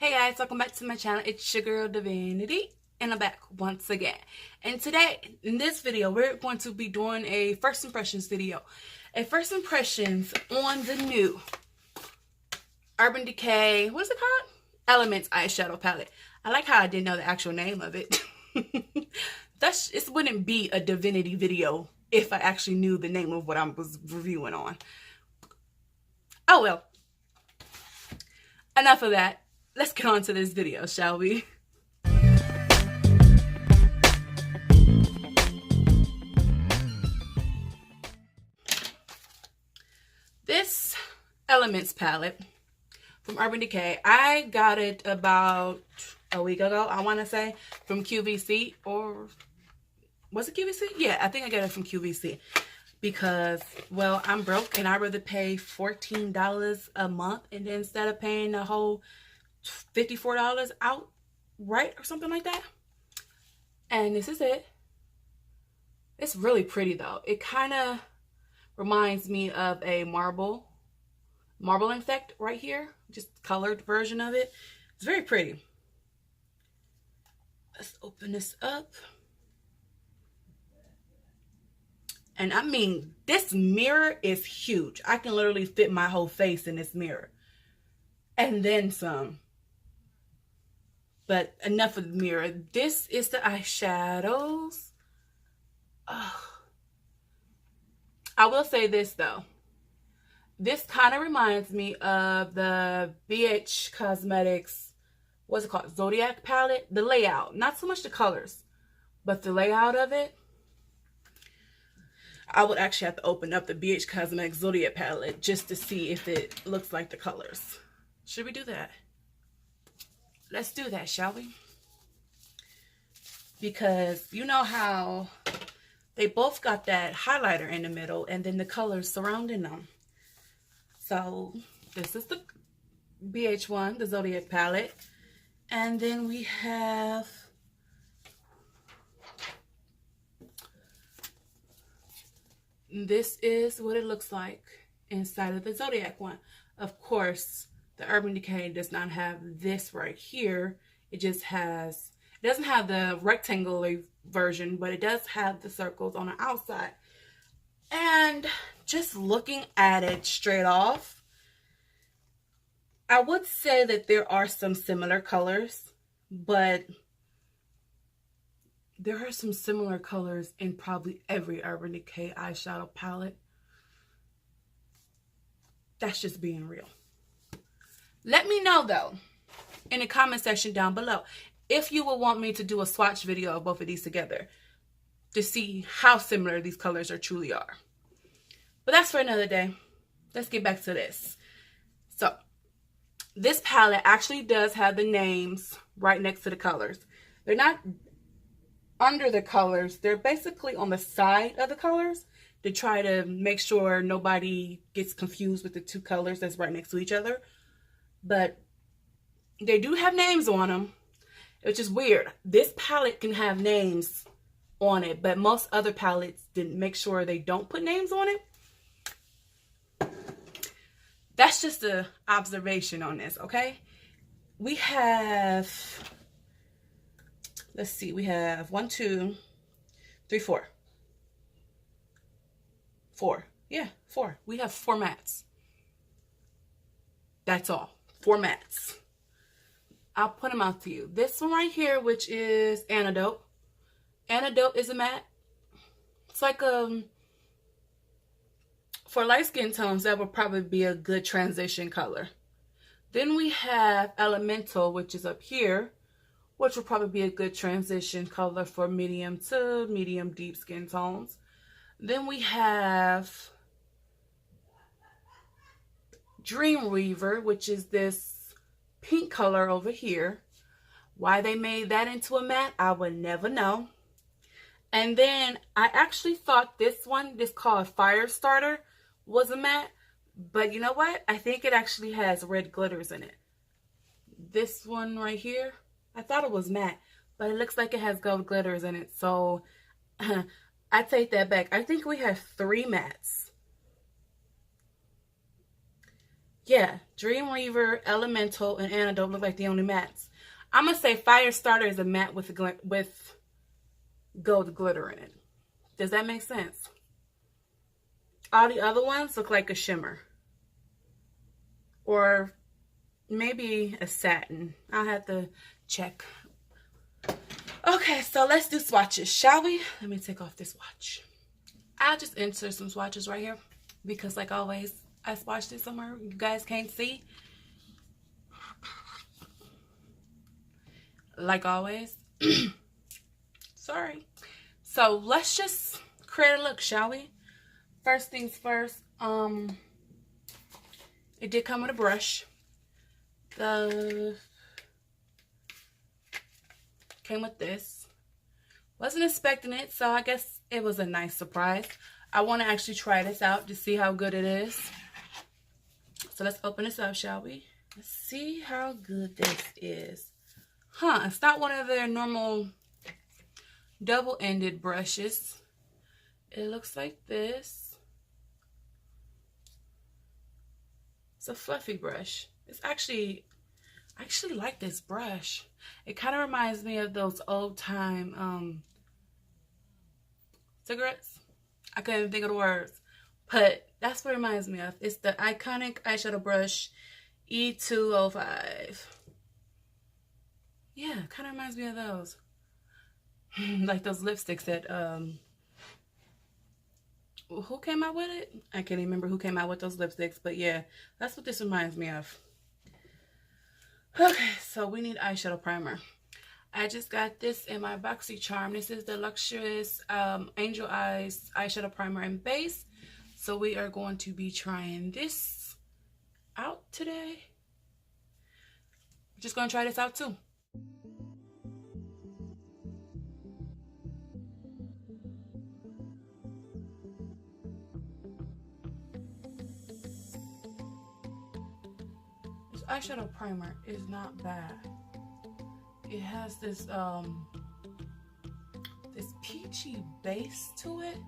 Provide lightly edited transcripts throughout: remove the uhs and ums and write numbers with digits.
Hey guys, welcome back to my channel. It's your girl Divinity, and I'm back once again. And today, in this video, we're going to be doing a first impressions video. A first impressions on the new Urban Decay, what's it called? Elements eyeshadow palette. I like how I didn't know the actual name of it. It wouldn't be a Divinity video if I actually knew the name of what I was reviewing on. Oh well. Enough of that. Let's get on to this video, shall we? This Elements palette from Urban Decay, I got it about a week ago, I want to say, from QVC, or was it QVC? Yeah, I think I got it from QVC because, well, I'm broke and I'd rather pay $14 a month and instead of paying the whole $54 outright or something like that. And this is it. It's really pretty though. It kind of reminds me of a marble effect right here, just colored version of it. It's very pretty. Let's open this up. And I mean, this mirror is huge. I can literally fit my whole face in this mirror and then some. But enough of the mirror. This is the eyeshadows. Oh. I will say this though. This kind of reminds me of the BH Cosmetics, what's it called? Zodiac palette. The layout. Not so much the colors, but the layout of it. I would actually have to open up the BH Cosmetics Zodiac palette just to see if it looks like the colors. Should we do that? Let's do that, shall we? Because you know how they both got that highlighter in the middle and then the colors surrounding them. So this is the BH one, the Zodiac palette. And then we have this is what it looks like inside of the Zodiac one. Of course, the Urban Decay does not have this right here. It just has, it doesn't have the rectangular version, but it does have the circles on the outside. And just looking at it straight off, I would say that there are some similar colors, but there are some similar colors in probably every Urban Decay eyeshadow palette. That's just being real. Let me know though in the comment section down below if you would want me to do a swatch video of both of these together to see how similar these colors are truly are. But that's for another day. Let's get back to this. So this palette actually does have the names right next to the colors. They're not under the colors. They're basically on the side of the colors to try to make sure nobody gets confused with the two colors that's right next to each other. But they do have names on them, which is weird. This palette can have names on it, but most other palettes didn't make sure they don't put names on it. That's just an observation on this, okay? We have, let's see, we have 1, 2, 3, 4. 4. Yeah, 4. We have 4 mats. That's all. 4 mats. I'll put them out to you. This one right here, which is Antidote. Antidote is a matte. It's like for light skin tones, that would probably be a good transition color. Then we have Elemental, which is up here, which will probably be a good transition color for medium to medium deep skin tones. Then we have Dreamweaver, which is this pink color over here. Why they made that into a matte, I would never know. And then I actually thought this one, this called Firestarter, was a matte. But you know what? I think it actually has red glitters in it. This one right here, I thought it was matte, but it looks like it has gold glitters in it. So I take that back. I think we have 3 mattes. Yeah, Dreamweaver, Elemental, and Antidote look like the only mattes. I'm going to say Firestarter is a matte with gold glitter in it. Does that make sense? All the other ones look like a shimmer. Or maybe a satin. I'll have to check. Okay, so let's do swatches, shall we? Let me take off this watch. I'll just insert some swatches right here because, like always, I swatched it somewhere you guys can't see. Like always. Sorry. So let's just create a look, shall we? First things first, it did come with a brush. Came with this. Wasn't expecting it, so I guess it was a nice surprise. I want to actually try this out to see how good it is. So let's open this up, shall we? Let's see how good this is. Huh, it's not one of their normal double-ended brushes. It looks like this. It's a fluffy brush. It's actually, I actually like this brush. It kind of reminds me of those old-time cigarettes. I couldn't even think of the words, but that's what it reminds me of. It's the iconic eyeshadow brush E205. Yeah, kind of reminds me of those. Like those lipsticks that, who came out with it? I can't even remember who came out with those lipsticks, but yeah, that's what this reminds me of. Okay, so we need eyeshadow primer. I just got this in my BoxyCharm. This is the Luxurious Angel Eyes eyeshadow primer and base. So we are going to be trying this out today. Just going to try this out too. This eyeshadow primer is not bad. It has this this peachy base to it.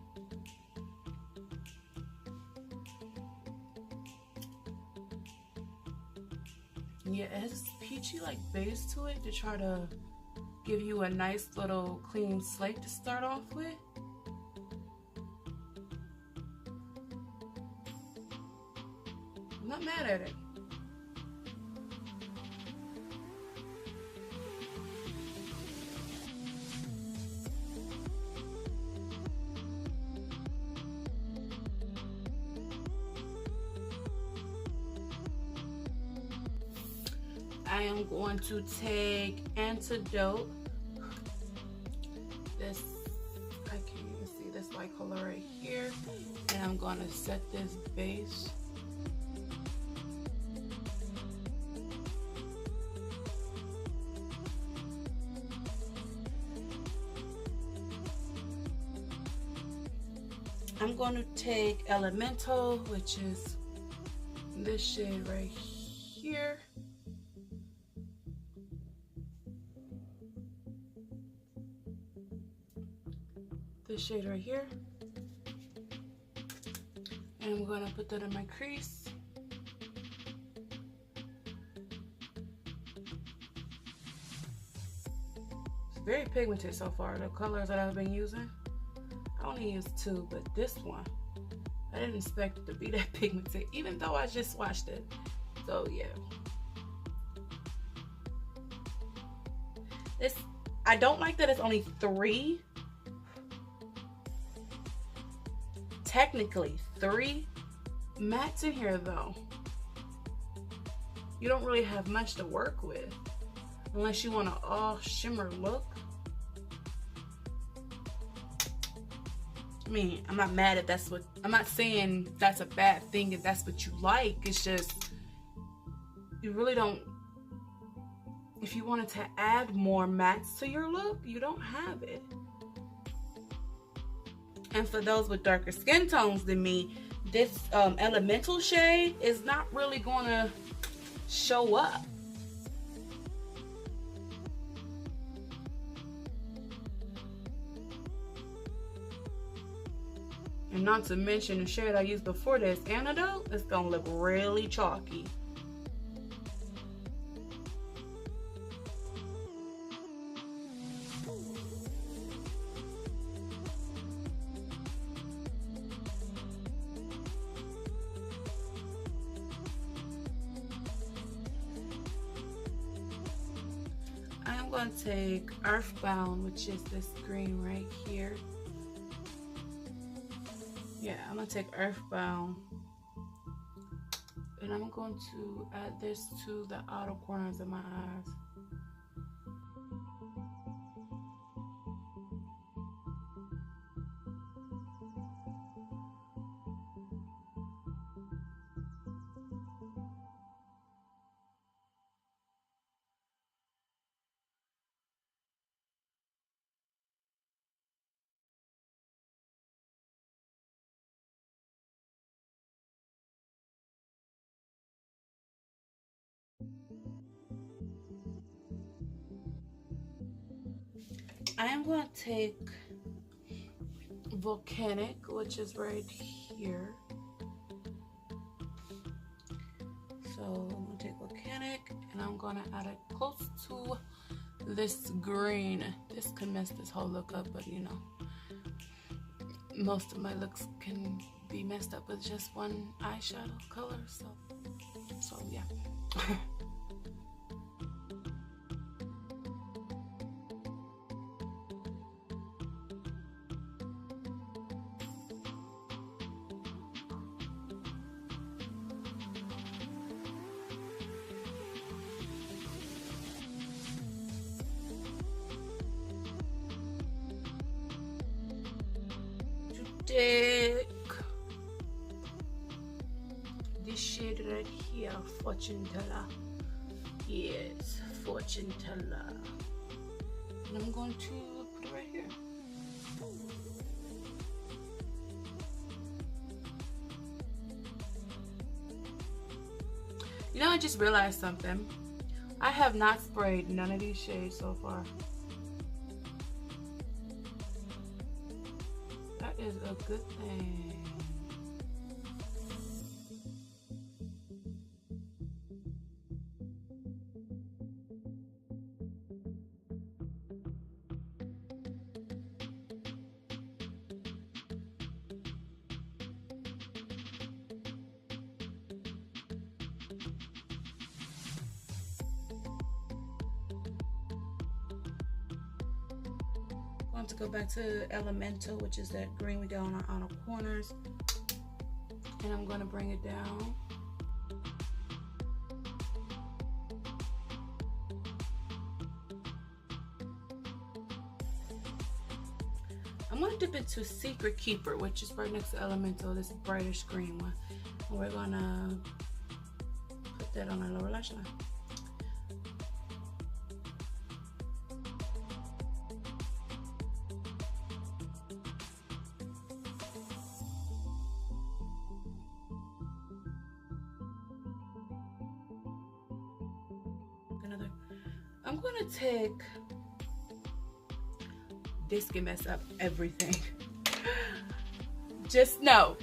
Yeah, it has this peachy like base to it to try to give you a nice little clean slate to start off with. I'm not mad at it. I am going to take Antidote. This, I can't even see this light color right here. And I'm going to set this base. I'm going to take Elemental, which is this shade right here. This shade right here, and I'm going to put that in my crease. It's very pigmented so far. The colors that I've been using, I only used 2, but this one, I didn't expect it to be that pigmented, even though I just swatched it. So yeah, this, I don't like that it's only 3. Technically 3 mattes in here though. You don't really have much to work with unless you want an all shimmer look. I mean, I'm not mad if that's what, I'm not saying that's a bad thing if that's what you like. It's just, you really don't, if you wanted to add more mattes to your look, you don't have it. And for those with darker skin tones than me, this Elemental shade is not really going to show up. And not to mention the shade I used before this antidote, it's gonna look really chalky. I'm going to take Earthbound, which is this green right here. Yeah, I'm going to take Earthbound. And I'm going to add this to the outer corners of my eyes. I am going to take Volcanic, which is right here. So I'm going to take Volcanic and I'm going to add it close to this green. This could mess this whole look up, but you know, most of my looks can be messed up with just one eyeshadow color. So yeah. Take this shade right here, Fortune Teller. Yes, Fortune Teller. And I'm going to put it right here. You know, I just realized something. I have not sprayed none of these shades so far. That is a good thing. I'm going to go back to Elemental, which is that green we got on our outer corners, and I'm going to bring it down. I'm going to dip into Secret Keeper, which is right next to Elemental, this brightish green one. And we're going to put that on our lower lash line. I'm going to take, this can mess up everything. Just know.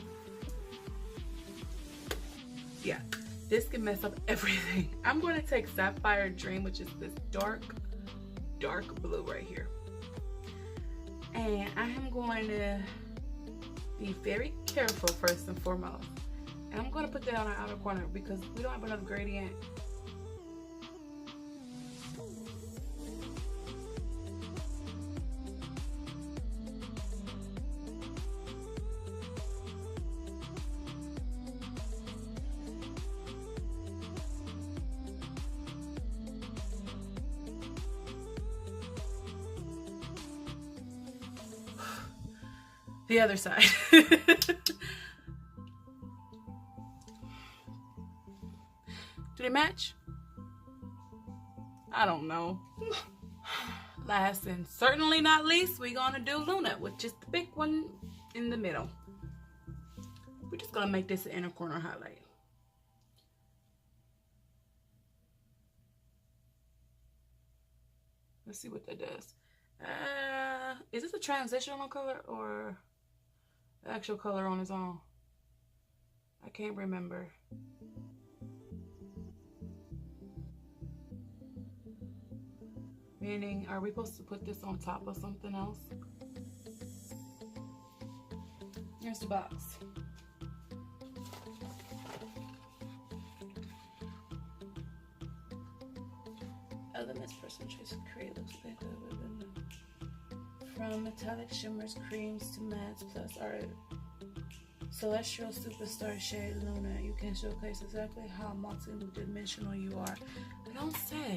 Yeah, this can mess up everything. I'm going to take Sapphire Dream, which is this dark blue right here. And I am going to be very careful first and foremost. And I'm going to put that on our outer corner because we don't have enough gradient. The other side. Do they match? I don't know. Last and certainly not least, we're gonna do Luna, which is the big one in the middle. We're just gonna make this an inner corner highlight. Let's see what that does. Is this a transitional color or actual color on its own? I can't remember. Meaning, are we supposed to put this on top of something else? Here's the box. Elements percentage create looks like from metallic shimmers, creams to mattes plus our celestial superstar shade Luna. You can showcase exactly how multi-dimensional you are. I don't say.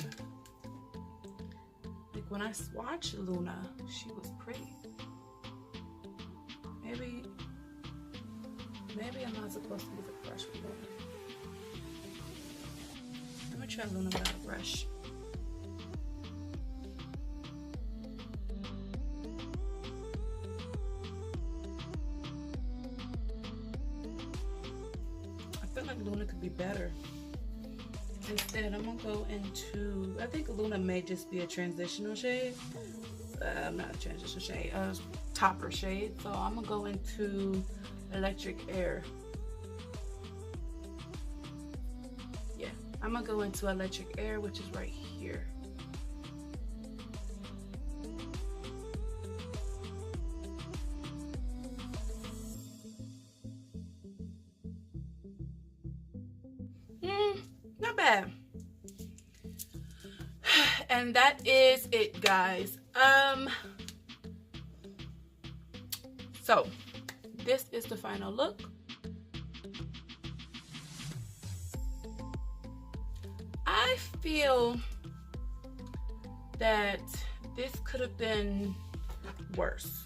Like when I watched Luna, she was pretty. Maybe I'm not supposed to use a brush with Luna. I'm gonna try Luna without a brush. I feel like Luna could be better. Instead, I'm gonna go into, I think Luna may just be a transitional shade. Not a transitional shade, a topper shade. So I'm gonna go into Electric Air. Yeah, I'm gonna go into Electric Air, which is right here. Not bad. And that is it, guys. So this is the final look. I feel that this could have been worse.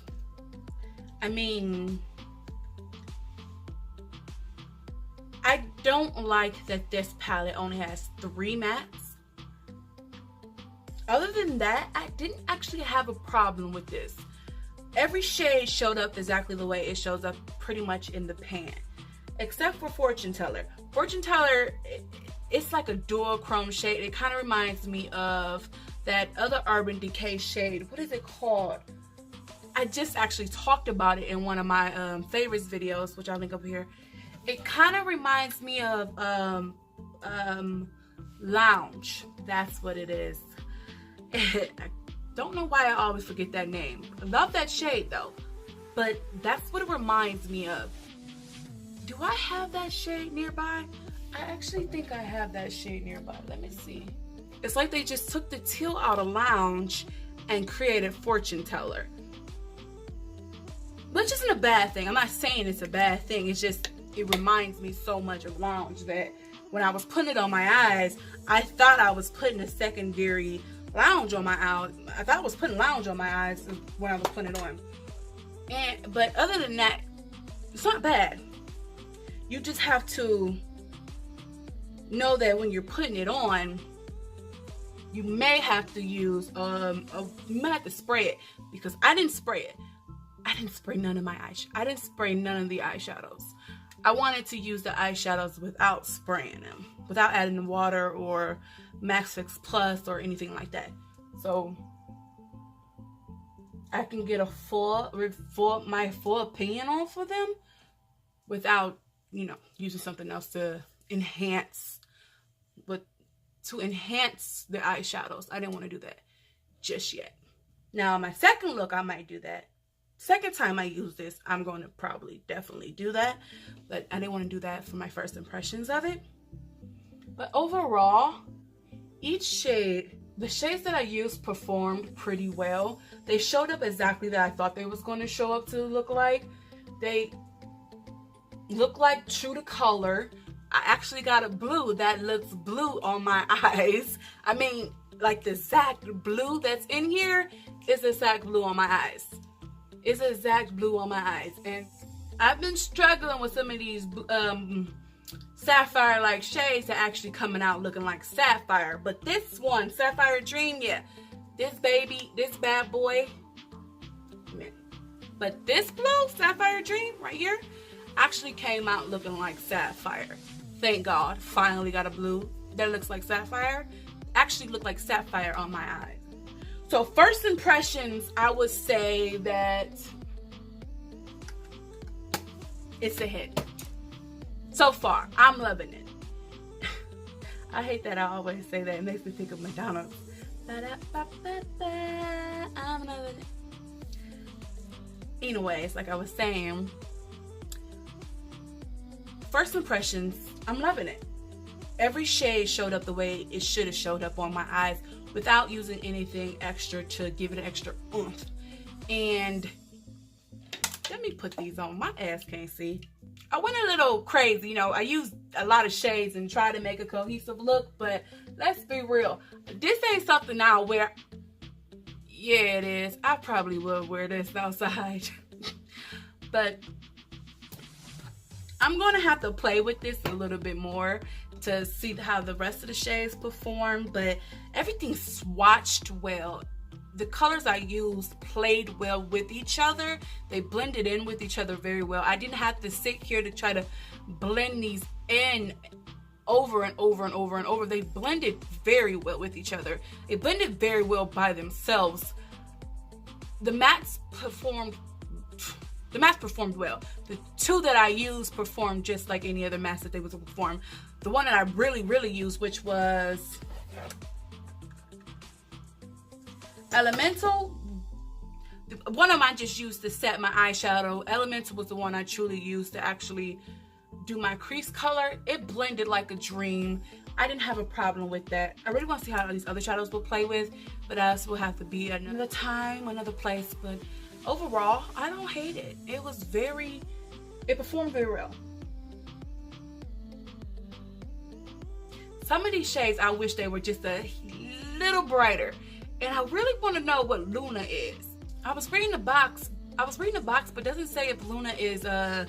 I mean, I don't like that this palette only has 3 mattes. Other than that, I didn't actually have a problem with this. Every shade showed up exactly the way it shows up pretty much in the pan. Except for Fortune Teller. Fortune Teller, it's like a duochrome shade. It kind of reminds me of that other Urban Decay shade. What is it called? I just actually talked about it in one of my favorites videos, which I'll link up here. It kind of reminds me of Lounge. That's what it is. I don't know why I always forget that name. I love that shade though, but that's what it reminds me of. Do I have that shade nearby? I actually think I have that shade nearby. Let me see. It's like they just took the teal out of Lounge and created Fortune Teller. Which isn't a bad thing. I'm not saying it's a bad thing. It's just, it reminds me so much of Lounge that when I was putting it on my eyes, I thought I was putting a secondary Lounge on my eyes. I thought I was putting Lounge on my eyes when I was putting it on. But other than that, it's not bad. You just have to know that when you're putting it on, you may have to use you might have to spray it, because I didn't spray it. I didn't spray none of my eyeshadows. I didn't spray none of the eyeshadows. I wanted to use the eyeshadows without spraying them, without adding the water or Max Fix Plus or anything like that. So I can get a my full opinion on for them without, you know, using something else to enhance the eyeshadows. I didn't want to do that just yet. Now my second look, I might do that. Second time I use this, I'm going to definitely do that, but I didn't want to do that for my first impressions of it. But overall, each shade, the shades that I used performed pretty well. They showed up exactly that I thought they was going to show up to look like. They look like true to color. I actually got a blue that looks blue on my eyes. I mean, like the exact blue that's in here is the exact blue on my eyes. It's the exact blue on my eyes. And I've been struggling with some of these sapphire like shades that actually coming out looking like sapphire. But this one, Sapphire Dream, yeah, this baby, this bad boy. But this blue, Sapphire Dream right here, actually came out looking like sapphire. Thank God, finally got a blue that looks like sapphire. Actually looked like sapphire on my eyes. So first impressions, I would say that It's a hit. So far, I'm loving it. I hate that I always say that. It makes me think of McDonald's. I'm loving it. Anyways, like I was saying, first impressions, I'm loving it. Every shade showed up the way it should have showed up on my eyes without using anything extra to give it an extra oomph. And let me put these on. My ass can't see. I went a little crazy, you know. I used a lot of shades and tried to make a cohesive look, but let's be real. This ain't something I'll wear. Yeah, it is. I probably will wear this outside. But I'm going to have to play with this a little bit more to see how the rest of the shades perform, but everything swatched well. The colors I used played well with each other. They blended in with each other very well. I didn't have to sit here to try to blend these in over and over and over and over. They blended very well with each other. They blended very well by themselves. The mattes performed well. The two that I used performed just like any other matte that they would perform. The one that I really used, which was Elemental. One of them I just used to set my eyeshadow. Elemental was the one I truly used to actually do my crease color. It blended like a dream. I didn't have a problem with that. I really want to see how these other shadows will play with, but that will have to be another time, another place. But overall, I don't hate it. It performed very well. Some of these shades, I wish they were just a little brighter. And I really want to know what Luna is. I was reading the box, but it doesn't say if Luna is a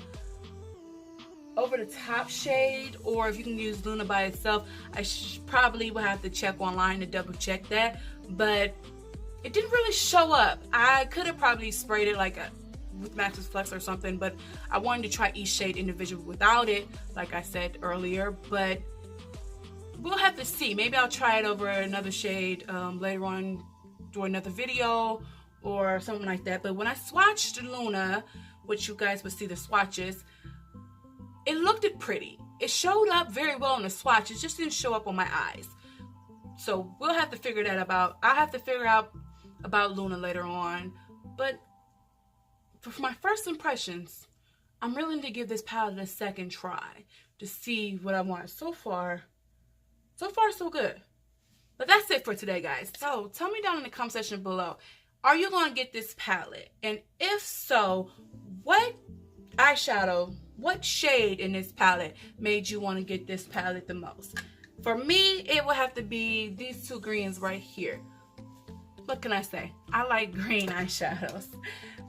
over the top shade or if you can use Luna by itself. I probably will have to check online to double check that, but it didn't really show up. I could have probably sprayed it like with Max's Flex or something, but I wanted to try each shade individually without it, like I said earlier, but we'll have to see. Maybe I'll try it over another shade later on, do another video or something like that. But when I swatched Luna, which you guys would see the swatches, it looked pretty. It showed up very well on the swatch. It just didn't show up on my eyes. So we'll have to figure that out. I'll have to figure out about Luna later on. But for my first impressions, I'm willing to give this palette a second try to see what I want. So far, so good. But that's it for today, guys. So tell me down in the comment section below, are you going to get this palette? And if so, what eyeshadow, what shade in this palette made you want to get this palette the most? For me, it will have to be these two greens right here. What can I say? I like green eyeshadows.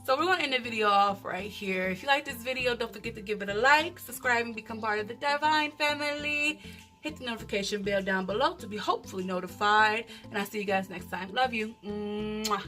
So we're going to end the video off right here. If you like this video, don't forget to give it a like, subscribe, and become part of the Divine family. Hit the notification bell down below to be hopefully notified. And I'll see you guys next time. Love you. Mwah.